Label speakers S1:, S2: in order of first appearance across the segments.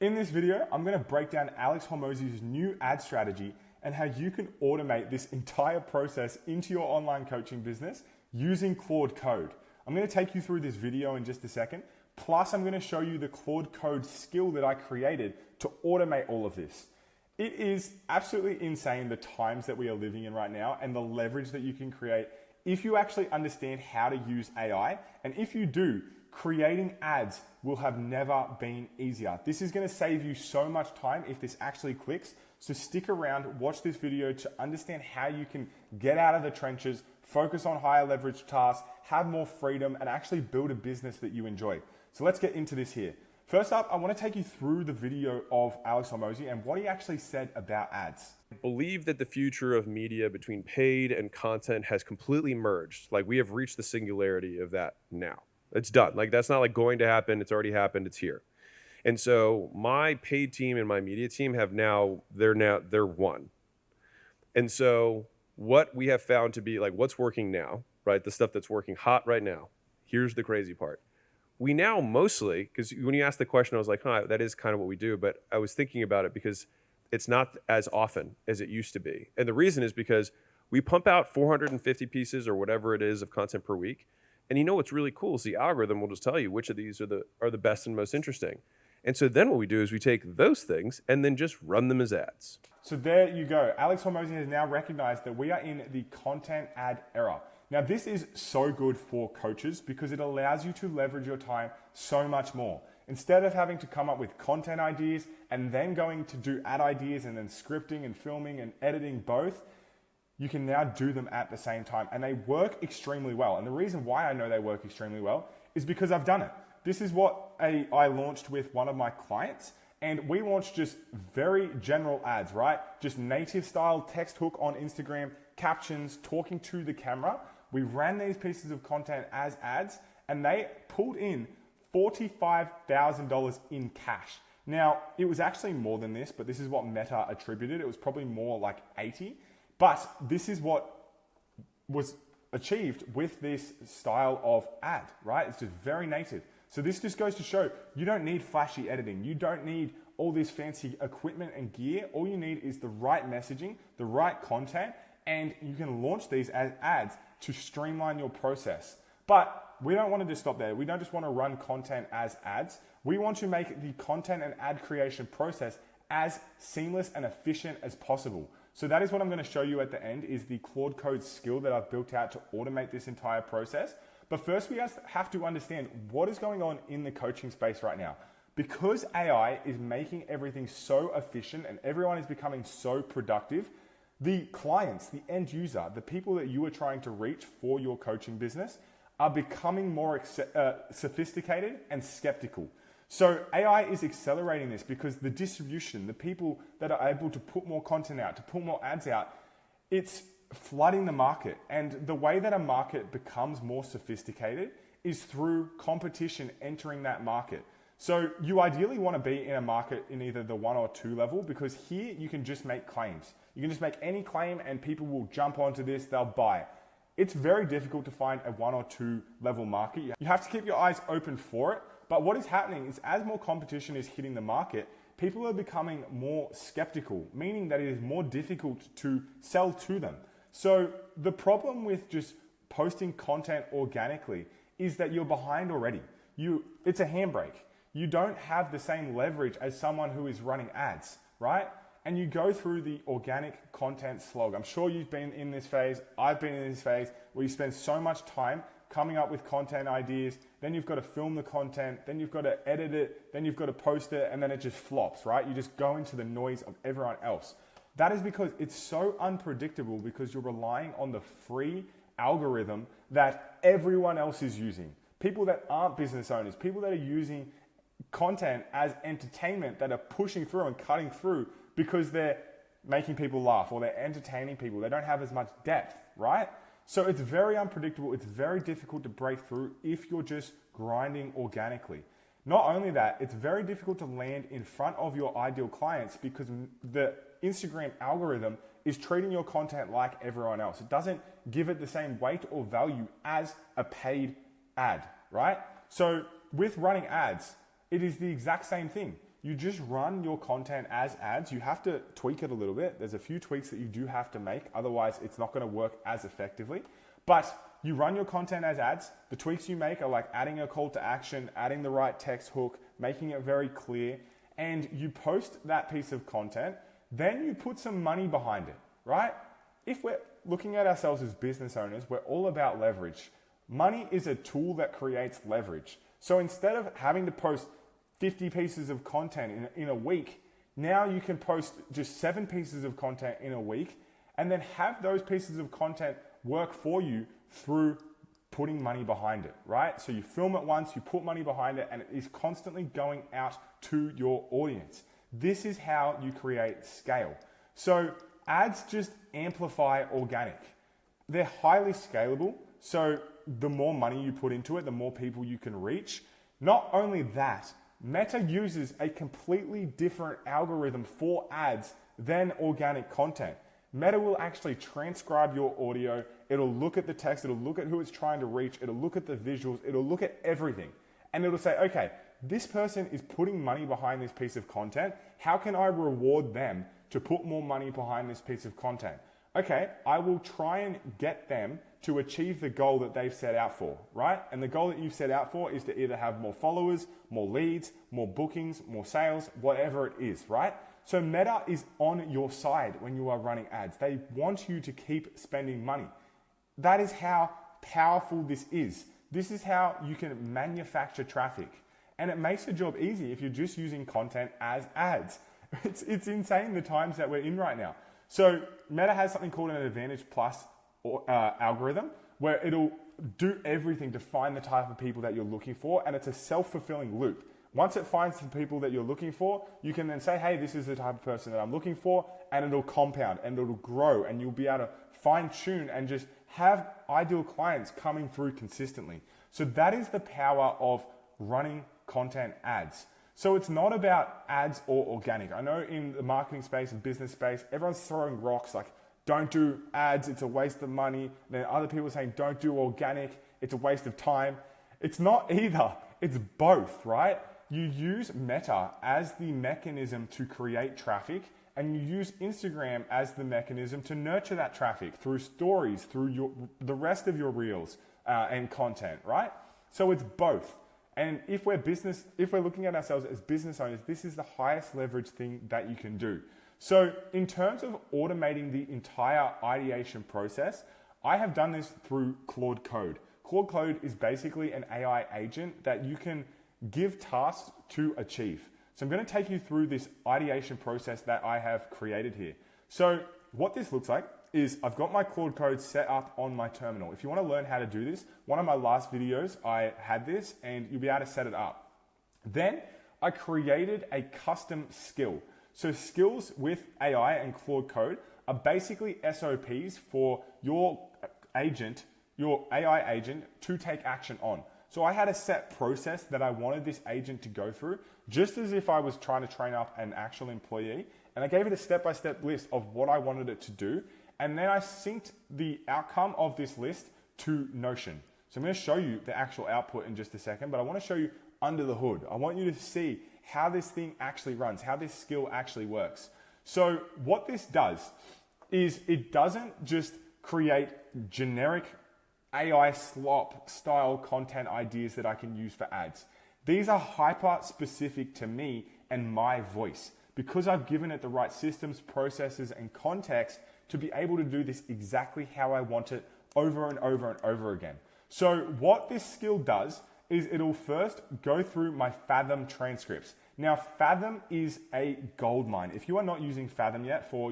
S1: In this video, I'm going to break down Alex Hormozi's new ad strategy and how you can automate this entire process into your online coaching business using Claude Code. I'm going to take you through this video in just a second. Plus, I'm going to show you the Claude Code skill that I created to automate all of this. It is absolutely insane the times that we are living in right now and the leverage that you can create if you actually understand how to use AI. And if you do, creating ads will have never been easier. This is going to save you so much time if this actually clicks. So stick around, watch this video to understand how you can get out of the trenches, focus on higher leverage tasks, have more freedom, and actually build a business that you enjoy. So let's get into this here. First up, I want to take you through the video of Alex Hormozi and what he actually said about ads.
S2: I believe that the future of media between paid and content has completely merged. Like, we have reached the singularity of that now. It's done. Like, that's not like going to happen. It's already happened. It's here. And so my paid team and my media team they're one. And so what we have found to be like what's working now, right? The stuff that's working hot right now. Here's the crazy part. We now mostly, because when you asked the question, I was like, that is kind of what we do. But I was thinking about it because it's not as often as it used to be. And the reason is because we pump out 450 pieces or whatever it is of content per week. And you know what's really cool is the algorithm will just tell you which of these are the best and most interesting. And so then what we do is we take those things and then just run them as ads.
S1: So there you go. Alex Hormozi has now recognized that we are in the content ad era. Now this is so good for coaches because it allows you to leverage your time so much more. Instead of having to come up with content ideas and then going to do ad ideas and then scripting and filming and editing both, you can now do them at the same time, and they work extremely well. And the reason why I know they work extremely well is because I've done it. This is what I launched with one of my clients, and we launched just very general ads, right? Just native style text hook on Instagram, captions, talking to the camera. We ran these pieces of content as ads, and they pulled in $45,000 in cash. Now, it was actually more than this, but this is what Meta attributed. It was probably more like 80. But this is what was achieved with this style of ad, right? It's just very native. So this just goes to show you don't need flashy editing. You don't need all this fancy equipment and gear. All you need is the right messaging, the right content, and you can launch these as ads to streamline your process. But we don't want to just stop there. We don't just want to run content as ads. We want to make the content and ad creation process as seamless and efficient as possible. So that is what I'm going to show you at the end, is the Claude Code skill that I've built out to automate this entire process. But first we have to understand what is going on in the coaching space right now. Because AI is making everything so efficient and everyone is becoming so productive, the clients, the end user, the people that you are trying to reach for your coaching business are becoming more sophisticated and skeptical. So AI is accelerating this because the distribution, the people that are able to put more content out, to put more ads out, it's flooding the market. And the way that a market becomes more sophisticated is through competition entering that market. So you ideally want to be in a market in either the 1 or 2 level, because here you can just make claims. You can just make any claim and people will jump onto this, they'll buy. It's very difficult to find a 1 or 2 level market. You have to keep your eyes open for it. But what is happening is as more competition is hitting the market, people are becoming more skeptical, meaning that it is more difficult to sell to them. So the problem with just posting content organically is that you're behind already. It's a handbrake. You don't have the same leverage as someone who is running ads, right? And you go through the organic content slog. I'm sure you've been in this phase. I've been in this phase where you spend so much time coming up with content ideas, then you've got to film the content, then you've got to edit it, then you've got to post it, and then it just flops, right? You just go into the noise of everyone else. That is because it's so unpredictable, because you're relying on the free algorithm that everyone else is using. People that aren't business owners, people that are using content as entertainment, that are pushing through and cutting through because they're making people laugh or they're entertaining people. They don't have as much depth, right? So it's very unpredictable. It's very difficult to break through if you're just grinding organically. Not only that, it's very difficult to land in front of your ideal clients because the Instagram algorithm is treating your content like everyone else. It doesn't give it the same weight or value as a paid ad, right? So with running ads, it is the exact same thing. you just run your content as ads. You have to tweak it a little bit. There's a few tweaks that you do have to make. Otherwise, it's not going to work as effectively. But you run your content as ads. The tweaks you make are like adding a call to action, adding the right text hook, making it very clear, and you post that piece of content. Then you put some money behind it, right? If we're looking at ourselves as business owners, we're all about leverage. Money is a tool that creates leverage. So instead of having to post 50 pieces of content in a week, now you can post just 7 pieces of content in a week and then have those pieces of content work for you through putting money behind it, right? So you film it once, you put money behind it, and it is constantly going out to your audience. This is how you create scale. So ads just amplify organic. They're highly scalable, so the more money you put into it, the more people you can reach. Not only that, Meta uses a completely different algorithm for ads than organic content. Meta will actually transcribe your audio. It'll look at the text. It'll look at who it's trying to reach. It'll look at the visuals. It'll look at everything. And it'll say, okay, this person is putting money behind this piece of content. How can I reward them to put more money behind this piece of content? Okay, I will try and get them to achieve the goal that they've set out for, right? And the goal that you've set out for is to either have more followers, more leads, more bookings, more sales, whatever it is, right? So Meta is on your side when you are running ads. They want you to keep spending money. That is how powerful this is. This is how you can manufacture traffic. And it makes your job easy if you're just using content as ads. It's insane the times that we're in right now. So Meta has something called an Advantage Plus algorithm where it'll do everything to find the type of people that you're looking for, and it's a self-fulfilling loop. Once it finds the people that you're looking for, you can then say, hey, this is the type of person that I'm looking for, and it'll compound and it'll grow, and you'll be able to fine-tune and just have ideal clients coming through consistently. So that is the power of running content ads. So it's not about ads or organic. I know in the marketing space and business space, everyone's throwing rocks like, don't do ads, it's a waste of money. Then other people are saying, don't do organic, it's a waste of time. It's not either, it's both, right? You use Meta as the mechanism to create traffic, and you use Instagram as the mechanism to nurture that traffic through stories, through the rest of your reels and content, right? So it's both. And if we're looking at ourselves as business owners, this is the highest leverage thing that you can do. So in terms of automating the entire ideation process, I have done this through Claude Code. Claude Code is basically an AI agent that you can give tasks to achieve. So I'm going to take you through this ideation process that I have created here. So what this looks like is I've got my Claude Code set up on my terminal. If you want to learn how to do this, one of my last videos, I had this and you'll be able to set it up. Then I created a custom skill. So skills with AI and Claude Code are basically SOPs for your agent, your AI agent, to take action on. So I had a set process that I wanted this agent to go through, just as if I was trying to train up an actual employee. And I gave it a step-by-step list of what I wanted it to do. And then I synced the outcome of this list to Notion. So I'm going to show you the actual output in just a second, but I want to show you under the hood. I want you to see how this thing actually runs, how this skill actually works. So what this does is it doesn't just create generic AI slop style content ideas that I can use for ads. These are hyper specific to me and my voice because I've given it the right systems, processes, and context to be able to do this exactly how I want it over and over and over again. So what this skill does is it'll first go through my Fathom transcripts. Now, Fathom is a goldmine. If you are not using Fathom yet for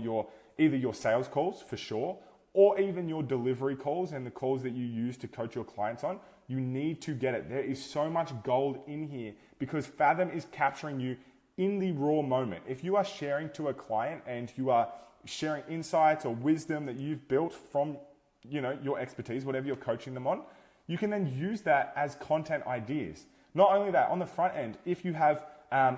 S1: either your sales calls, for sure, or even your delivery calls and the calls that you use to coach your clients on, you need to get it. There is so much gold in here because Fathom is capturing you in the raw moment. If you are sharing to a client and you are sharing insights or wisdom that you've built from your expertise, whatever you're coaching them on, you can then use that as content ideas. Not only that, on the front end, if you have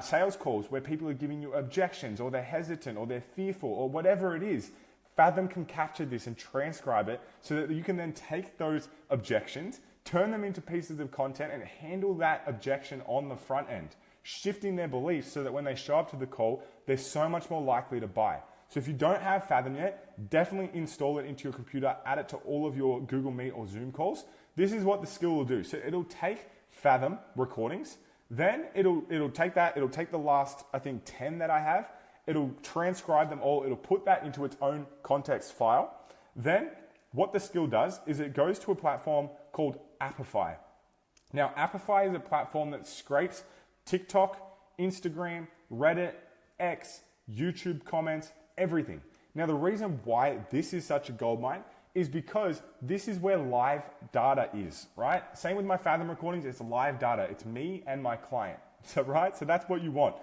S1: sales calls where people are giving you objections or they're hesitant or they're fearful or whatever it is, Fathom can capture this and transcribe it so that you can then take those objections, turn them into pieces of content and handle that objection on the front end. shifting their beliefs so that when they show up to the call, they're so much more likely to buy. So if you don't have Fathom yet, definitely install it into your computer, add it to all of your Google Meet or Zoom calls. This is what the skill will do. So it'll take Fathom recordings, then it'll take the last, I think, 10 that I have, it'll transcribe them all, it'll put that into its own context file. Then what the skill does is it goes to a platform called Appify. Now, Appify is a platform that scrapes TikTok, Instagram, Reddit, X, YouTube comments, everything. Now, the reason why this is such a goldmine is because this is where live data is, right? Same with my Fathom recordings, it's live data. It's me and my client, so right? So that's what you want.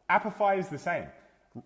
S1: Appify is the same.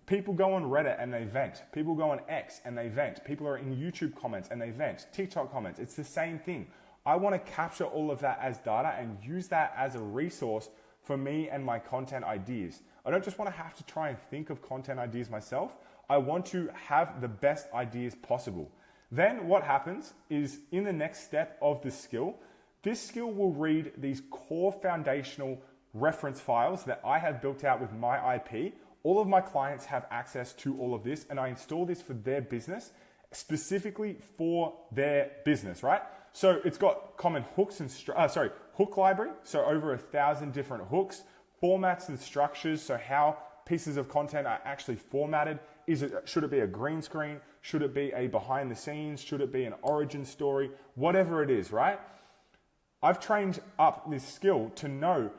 S1: People go on Reddit and they vent. People go on X and they vent. People are in YouTube comments and they vent. TikTok comments, it's the same thing. I want to capture all of that as data and use that as a resource for me and my content ideas. I don't just want to have to try and think of content ideas myself. I want to have the best ideas possible. Then what happens is in the next step of this skill will read these core foundational reference files that I have built out with my IP. All of my clients have access to all of this, and I install this for their business, specifically for their business, right? So it's got common hooks and hook library. So over 1,000 different hooks, formats and structures. So how pieces of content are actually formatted. Should it be a green screen? Should it be a behind the scenes? Should it be an origin story? Whatever it is, right? I've trained up this skill to know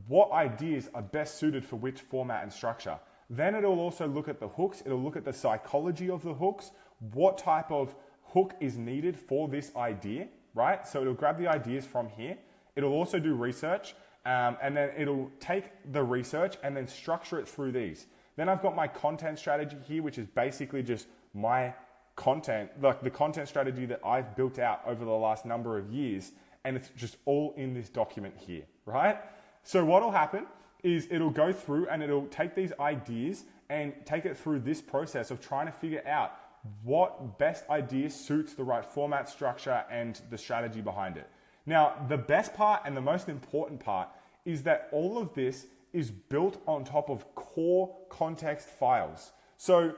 S1: what ideas are best suited for which format and structure. Then it'll also look at the hooks. It'll look at the psychology of the hooks. What type of hook is needed for this idea, right? So it'll grab the ideas from here. It'll also do research, and then it'll take the research and then structure it through these. Then I've got my content strategy here, which is basically just my content, like the content strategy that I've built out over the last number of years, and it's just all in this document here, right? So what'll happen is it'll go through and it'll take these ideas and take it through this process of trying to figure out what best idea suits the right format, structure, and the strategy behind it. Now, the best part and the most important part is that all of this is built on top of core context files. So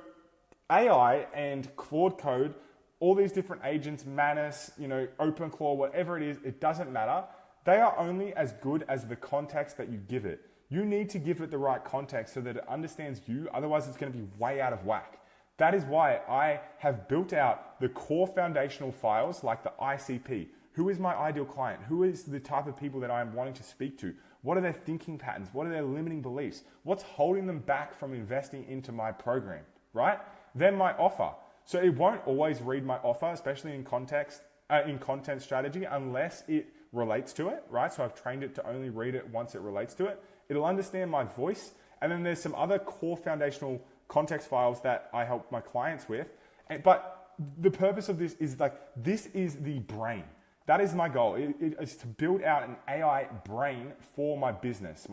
S1: AI and Claude Code, all these different agents, Manus, OpenClaw, whatever it is, it doesn't matter. They are only as good as the context that you give it. You need to give it the right context so that it understands you, otherwise it's going to be way out of whack. That is why I have built out the core foundational files like the ICP. Who is my ideal client? Who is the type of people that I am wanting to speak to? What are their thinking patterns? What are their limiting beliefs? What's holding them back from investing into my program, right? Then my offer. So it won't always read my offer, especially in content strategy, unless it relates to it, right? So I've trained it to only read it once it relates to it. It'll understand my voice. And then there's some other core foundational context files that I help my clients with. But the purpose of this is this is the brain. That is my goal. It is to build out an AI brain for my business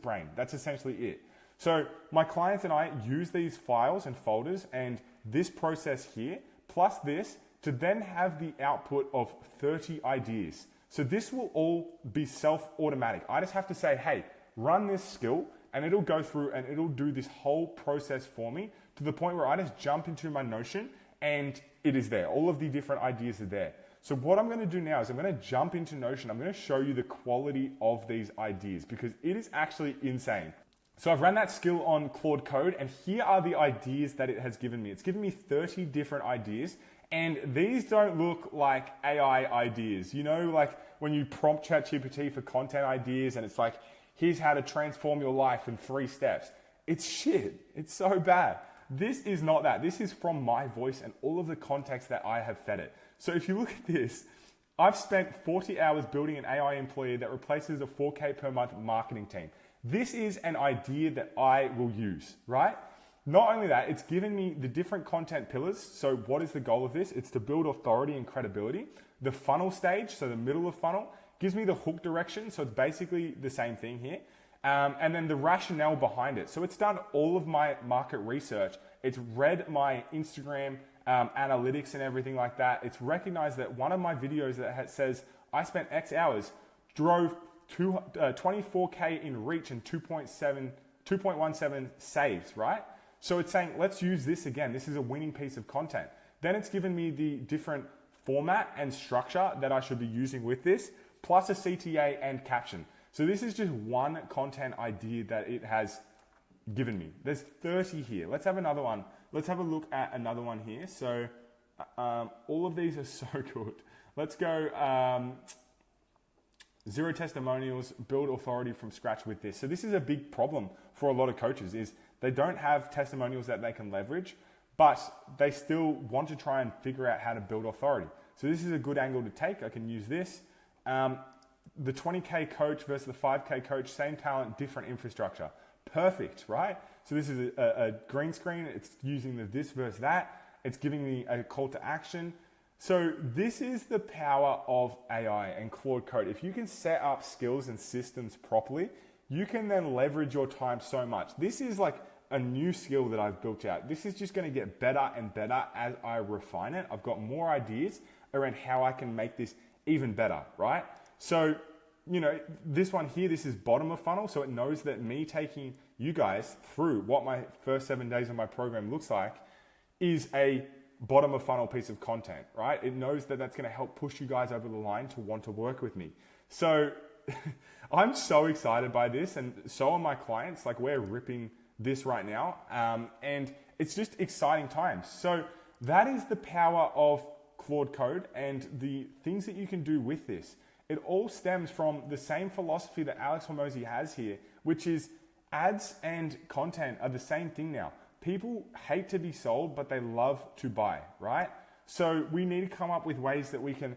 S1: brain. That's essentially it. So my clients and I use these files and folders and this process here, plus this, to then have the output of 30 ideas. So this will all be self-automatic. I just have to say, hey, run this skill, and it'll go through and it'll do this whole process for me to the point where I just jump into my Notion and it is there. All of the different ideas are there. So what I'm going to do now is I'm going to jump into Notion. I'm going to show you the quality of these ideas because it is actually insane. So I've ran that skill on Claude Code, and here are the ideas that it has given me. It's given me 30 different ideas, and these don't look like AI ideas. Like when you prompt ChatGPT for content ideas and it's like, here's how to transform your life in 3 steps. It's shit. It's so bad. This is not that. This is from my voice and all of the context that I have fed it. So if you look at this, I've spent 40 hours building an AI employee that replaces a $4K per month marketing team. This is an idea that I will use, right? Not only that, it's given me the different content pillars. So what is the goal of this? It's to build authority and credibility. The funnel stage, so the middle of funnel, gives me the hook direction. So it's basically the same thing here. And then the rationale behind it. So it's done all of my market research. It's read my Instagram analytics and everything like that. It's recognized that one of my videos that says I spent X hours drove 24K in reach and 2.17 saves, right? So it's saying, let's use this again. This is a winning piece of content. Then it's given me the different format and structure that I should be using with this, plus a CTA and caption. So this is just one content idea that it has given me. There's 30 here. Let's have another one. Let's have a look at another one here. So all of these are so good. Let's go 0 testimonials, build authority from scratch with this. So this is a big problem for a lot of coaches is they don't have testimonials that they can leverage, but they still want to try and figure out how to build authority. So this is a good angle to take. I can use this. The 20K coach versus the 5K coach, same talent, different infrastructure. Perfect, right? So this is a green screen. It's using the this versus that. It's giving me a call to action. So this is the power of AI and Claude Code. If you can set up skills and systems properly, you can then leverage your time so much. This is like a new skill that I've built out. This is just going to get better and better as I refine it. I've got more ideas around how I can make this even better, right? So, you know, this one here, this is bottom of funnel. So it knows that me taking you guys through what my first 7 days of my program looks like is a bottom of funnel piece of content, right? It knows that that's going to help push you guys over the line to want to work with me. So I'm so excited by this, and so are my clients. Like, we're ripping this right now, and it's just exciting times. So that is the power of Claude Code and the things that you can do with this. It all stems from the same philosophy that Alex Hormozi has here, which is ads and content are the same thing now. People hate to be sold, but they love to buy, right? So we need to come up with ways that we can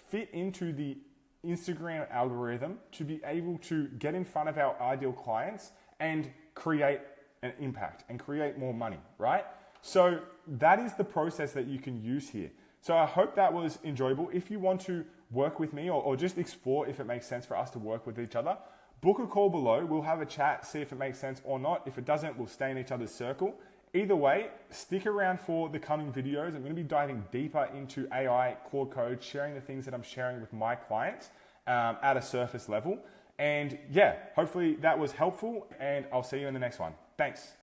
S1: fit into the Instagram algorithm to be able to get in front of our ideal clients and create an impact and create more money, right? So that is the process that you can use here. So I hope that was enjoyable. If you want to work with me or just explore if it makes sense for us to work with each other, book a call below. We'll have a chat, see if it makes sense or not. If it doesn't, we'll stay in each other's circle. Either way, stick around for the coming videos. I'm going to be diving deeper into AI, Claude Code, sharing the things that I'm sharing with my clients at a surface level. And yeah, hopefully that was helpful, and I'll see you in the next one. Thanks.